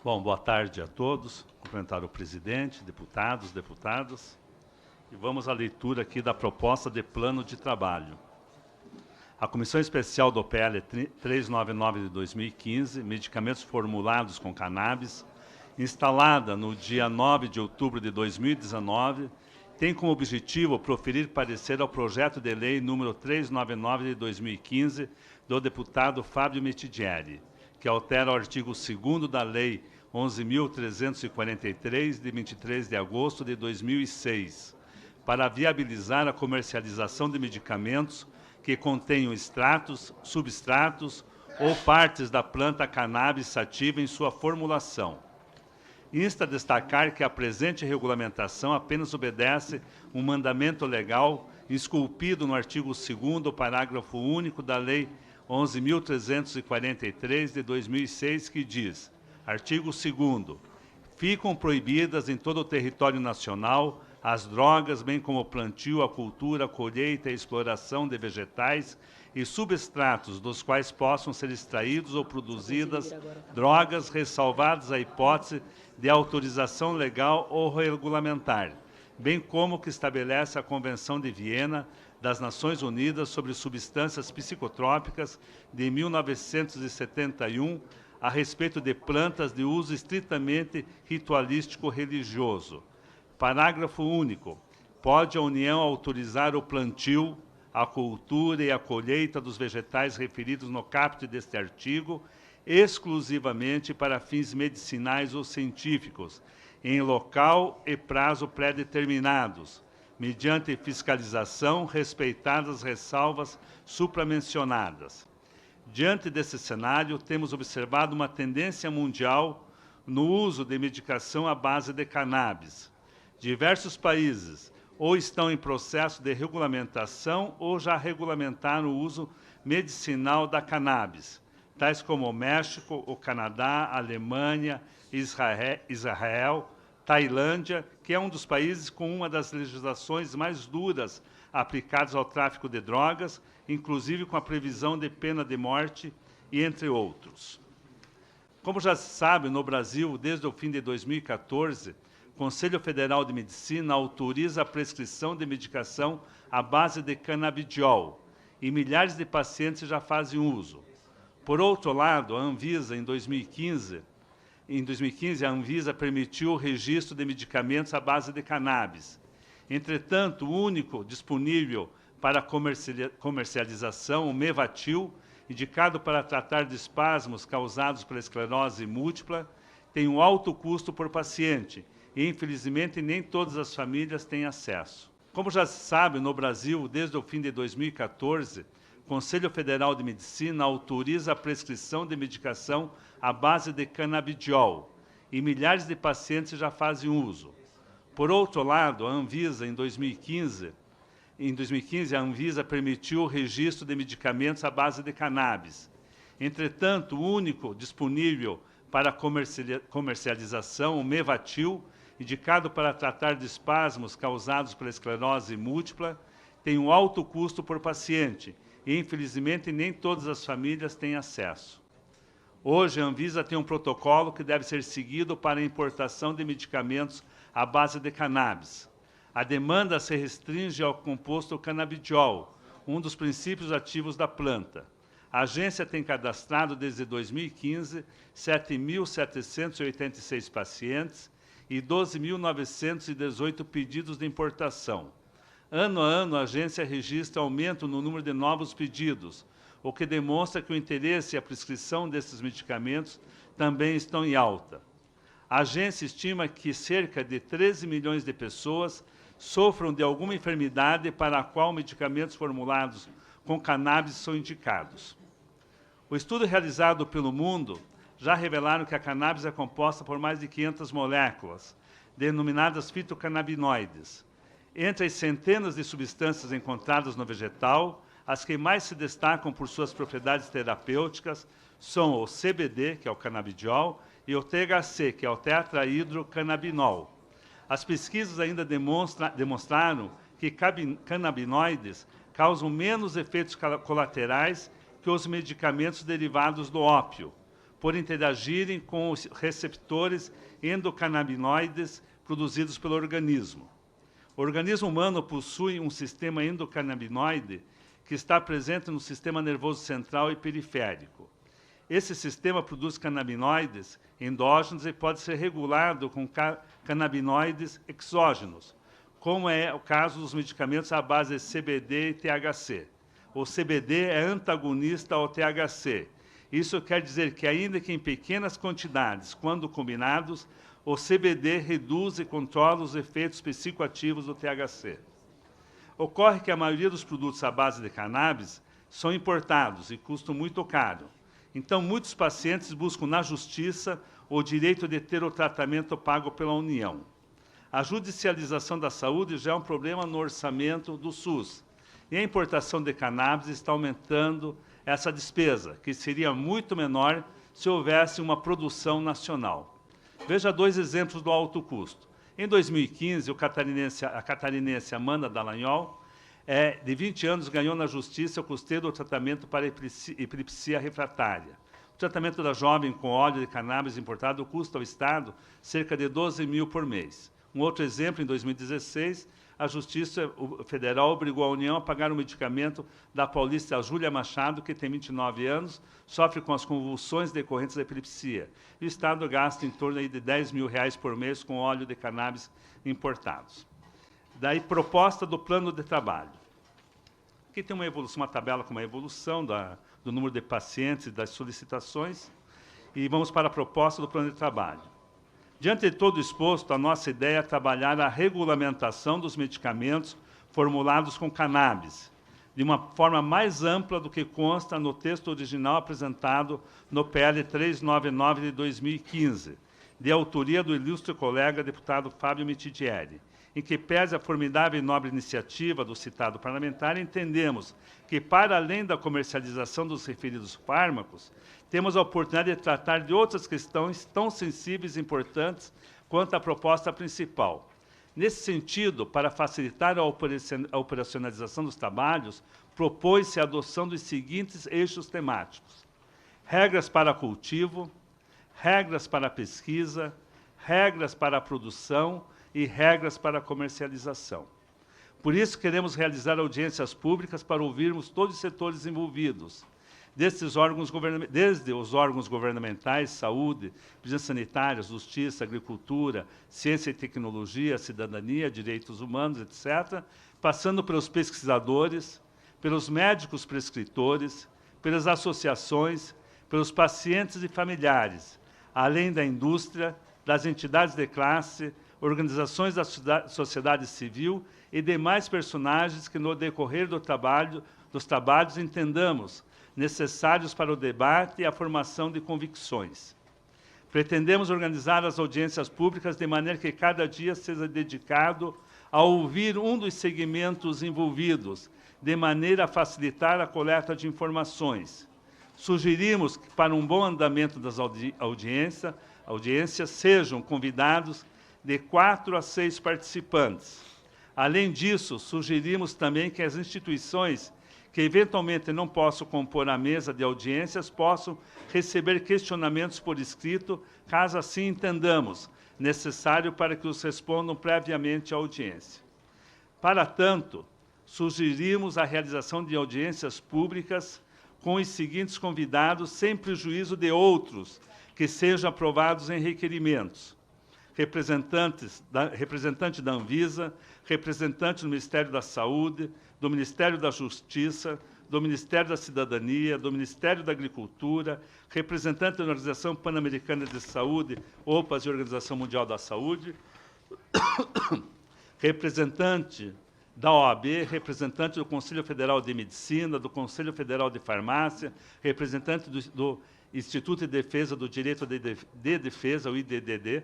Bom, boa tarde a todos. Cumprimentar o presidente, deputados, deputadas. E vamos à leitura aqui da proposta de plano de trabalho. A Comissão Especial do PL 399 de 2015, medicamentos formulados com cannabis, instalada no dia 9 de outubro de 2019, tem como objetivo proferir parecer ao projeto de lei número 399 de 2015 do deputado Fábio Mitidieri, que altera o artigo 2º da Lei 11.343, de 23 de agosto de 2006, para viabilizar a comercialização de medicamentos que contenham extratos, substratos ou partes da planta cannabis sativa em sua formulação. Insta a destacar que a presente regulamentação apenas obedece um mandamento legal esculpido no artigo 2º, parágrafo único da Lei 11.343, de 2006, que diz: artigo 2º. Ficam proibidas em todo o território nacional as drogas, bem como o plantio, a cultura, a colheita e a exploração de vegetais e substratos dos quais possam ser extraídos ou produzidas drogas, ressalvadas a hipótese de autorização legal ou regulamentar, bem como o que estabelece a Convenção de Viena das Nações Unidas sobre Substâncias Psicotrópicas de 1971, a respeito de plantas de uso estritamente ritualístico-religioso. Parágrafo único. Pode a União autorizar o plantio, a cultura e a colheita dos vegetais referidos no caput deste artigo, exclusivamente para fins medicinais ou científicos, em local e prazo pré-determinados, mediante fiscalização, respeitadas as ressalvas supramencionadas. Diante desse cenário, temos observado uma tendência mundial no uso de medicação à base de cannabis. Diversos países ou estão em processo de regulamentação ou já regulamentaram o uso medicinal da cannabis, tais como o México, o Canadá, a Alemanha, Israel, Tailândia, que é um dos países com uma das legislações mais duras aplicadas ao tráfico de drogas, inclusive com a previsão de pena de morte, e entre outros. Como já se sabe, no Brasil, desde o fim de 2014, o Conselho Federal de Medicina autoriza a prescrição de medicação à base de canabidiol, e milhares de pacientes já fazem uso. Por outro lado, a Anvisa, em 2015, a Anvisa permitiu o registro de medicamentos à base de cannabis. Entretanto, o único disponível para comercialização, o Mevatil, indicado para tratar de espasmos causados pela esclerose múltipla, tem um alto custo por paciente e, infelizmente, nem todas as famílias têm acesso. Como já se sabe, no Brasil, desde o fim de 2014, o Conselho Federal de Medicina autoriza a prescrição de medicação à base de canabidiol, e milhares de pacientes já fazem uso. Por outro lado, a Anvisa, em 2015, a Anvisa permitiu o registro de medicamentos à base de cannabis. Entretanto, o único disponível para comercialização, o Mevatil, indicado para tratar de espasmos causados pela esclerose múltipla, tem um alto custo por paciente e, infelizmente, nem todas as famílias têm acesso. Hoje, a Anvisa tem um protocolo que deve ser seguido para a importação de medicamentos à base de cannabis. A demanda se restringe ao composto canabidiol, um dos princípios ativos da planta. A agência tem cadastrado desde 2015 7.786 pacientes e 12.918 pedidos de importação. Ano a ano, a agência registra aumento no número de novos pedidos, o que demonstra que o interesse e a prescrição desses medicamentos também estão em alta. A agência estima que cerca de 13 milhões de pessoas sofram de alguma enfermidade para a qual medicamentos formulados com cannabis são indicados. O estudo realizado pelo mundo já revelaram que a cannabis é composta por mais de 500 moléculas, denominadas fitocannabinoides. Entre as centenas de substâncias encontradas no vegetal, as que mais se destacam por suas propriedades terapêuticas são o CBD, que é o canabidiol, e o THC, que é o tetrahidrocannabinol. As pesquisas ainda demonstraram que canabinoides causam menos efeitos colaterais que os medicamentos derivados do ópio. por interagirem com os receptores endocannabinoides produzidos pelo organismo. O organismo humano possui um sistema endocannabinoide que está presente no sistema nervoso central e periférico. Esse sistema produz canabinoides endógenos e pode ser regulado com canabinoides exógenos, como é o caso dos medicamentos à base de CBD e THC. O CBD é antagonista ao THC. Isso quer dizer que, ainda que em pequenas quantidades, quando combinados, o CBD reduz e controla os efeitos psicoativos do THC. Ocorre que a maioria dos produtos à base de cannabis são importados e custam muito caro. Então, muitos pacientes buscam na justiça o direito de ter o tratamento pago pela União. A judicialização da saúde já é um problema no orçamento do SUS. E a importação de cannabis está aumentando essa despesa, que seria muito menor se houvesse uma produção nacional. Veja 2 exemplos do alto custo. Em 2015, a catarinense Amanda Dallagnol, de 20 anos, ganhou na justiça o custeio do tratamento para epilepsia refratária. O tratamento da jovem com óleo de cannabis importado custa ao Estado cerca de 12 mil por mês. Um outro exemplo, em 2016, a Justiça Federal obrigou a União a pagar o medicamento da paulista Júlia Machado, que tem 29 anos, sofre com as convulsões decorrentes da epilepsia. E o Estado gasta em torno de 10 mil reais por mês com óleo de cannabis importados. Daí, proposta do plano de trabalho. Aqui tem uma evolução, uma tabela com uma evolução do número de pacientes e das solicitações. E vamos para a proposta do plano de trabalho. Diante de todo o exposto, a nossa ideia é trabalhar a regulamentação dos medicamentos formulados com cannabis, de uma forma mais ampla do que consta no texto original apresentado no PL 399 de 2015, de autoria do ilustre colega deputado Fábio Mitidieri. Em que pese a formidável e nobre iniciativa do citado parlamentar, entendemos que, para além da comercialização dos referidos fármacos, temos a oportunidade de tratar de outras questões tão sensíveis e importantes quanto a proposta principal. Nesse sentido, para facilitar a operacionalização dos trabalhos, propôs-se a adoção dos seguintes eixos temáticos: regras para cultivo, regras para pesquisa, regras para a produção e regras para a comercialização. Por isso, queremos realizar audiências públicas para ouvirmos todos os setores envolvidos, desde os órgãos governamentais, saúde, vigilância sanitária, justiça, agricultura, ciência e tecnologia, cidadania, direitos humanos, etc., passando pelos pesquisadores, pelos médicos prescritores, pelas associações, pelos pacientes e familiares, além da indústria, das entidades de classe, organizações da sociedade civil e demais personagens que, no decorrer dos trabalhos, entendamos necessários para o debate e a formação de convicções. Pretendemos organizar as audiências públicas de maneira que cada dia seja dedicado a ouvir um dos segmentos envolvidos, de maneira a facilitar a coleta de informações. Sugerimos que, para um bom andamento das audiências, sejam convidados de 4 a 6 participantes. Além disso, sugerimos também que as instituições que eventualmente não possam compor a mesa de audiências possam receber questionamentos por escrito, caso assim entendamos necessário, para que os respondam previamente à audiência. Para tanto, sugerimos a realização de audiências públicas com os seguintes convidados, sem prejuízo de outros que sejam aprovados em requerimentos: representante da Anvisa, representante do Ministério da Saúde, do Ministério da Justiça, do Ministério da Cidadania, do Ministério da Agricultura, representante da Organização Pan-Americana de Saúde, OPAS e Organização Mundial da Saúde, representante da OAB, representante do Conselho Federal de Medicina, do Conselho Federal de Farmácia, representante do Instituto de Defesa do Direito de Defesa, o IDDD,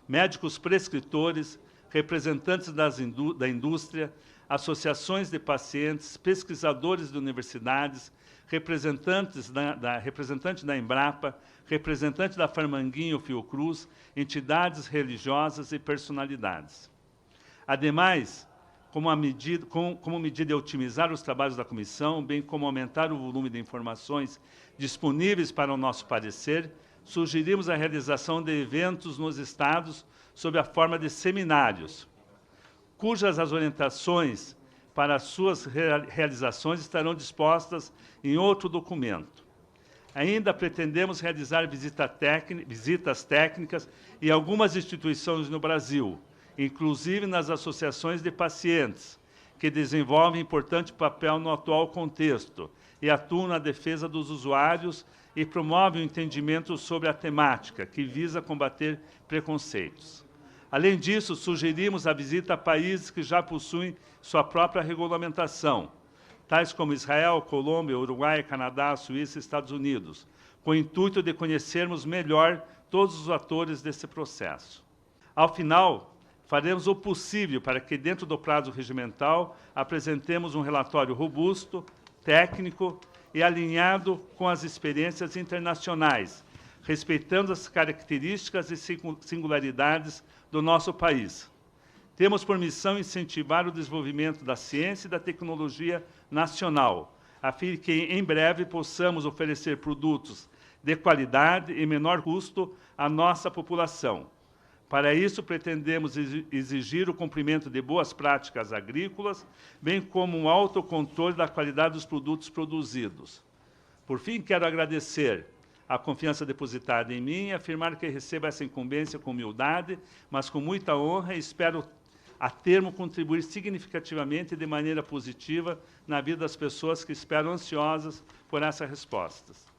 médicos prescritores, representantes da indústria, associações de pacientes, pesquisadores de universidades, representante da Embrapa, representante da Farmanguinho Fiocruz, entidades religiosas e personalidades. Ademais, como medida de otimizar os trabalhos da comissão, bem como aumentar o volume de informações disponíveis para o nosso parecer, sugerimos a realização de eventos nos estados sob a forma de seminários, cujas as orientações para as suas realizações estarão dispostas em outro documento. Ainda pretendemos realizar visitas técnicas em algumas instituições no Brasil, inclusive nas associações de pacientes, que desenvolvem importante papel no atual contexto e atuam na defesa dos usuários e promovem o entendimento sobre a temática, que visa combater preconceitos. Além disso, sugerimos a visita a países que já possuem sua própria regulamentação, tais como Israel, Colômbia, Uruguai, Canadá, Suíça e Estados Unidos, com o intuito de conhecermos melhor todos os atores desse processo. Ao final, faremos o possível para que, dentro do prazo regimental, apresentemos um relatório robusto, técnico e alinhado com as experiências internacionais, respeitando as características e singularidades do nosso país. Temos por missão incentivar o desenvolvimento da ciência e da tecnologia nacional, a fim de que, em breve, possamos oferecer produtos de qualidade e menor custo à nossa população. Para isso, pretendemos exigir o cumprimento de boas práticas agrícolas, bem como um autocontrole da qualidade dos produtos produzidos. Por fim, quero agradecer a confiança depositada em mim e afirmar que recebo essa incumbência com humildade, mas com muita honra, e espero, a termo, contribuir significativamente e de maneira positiva na vida das pessoas que esperam ansiosas por essas respostas.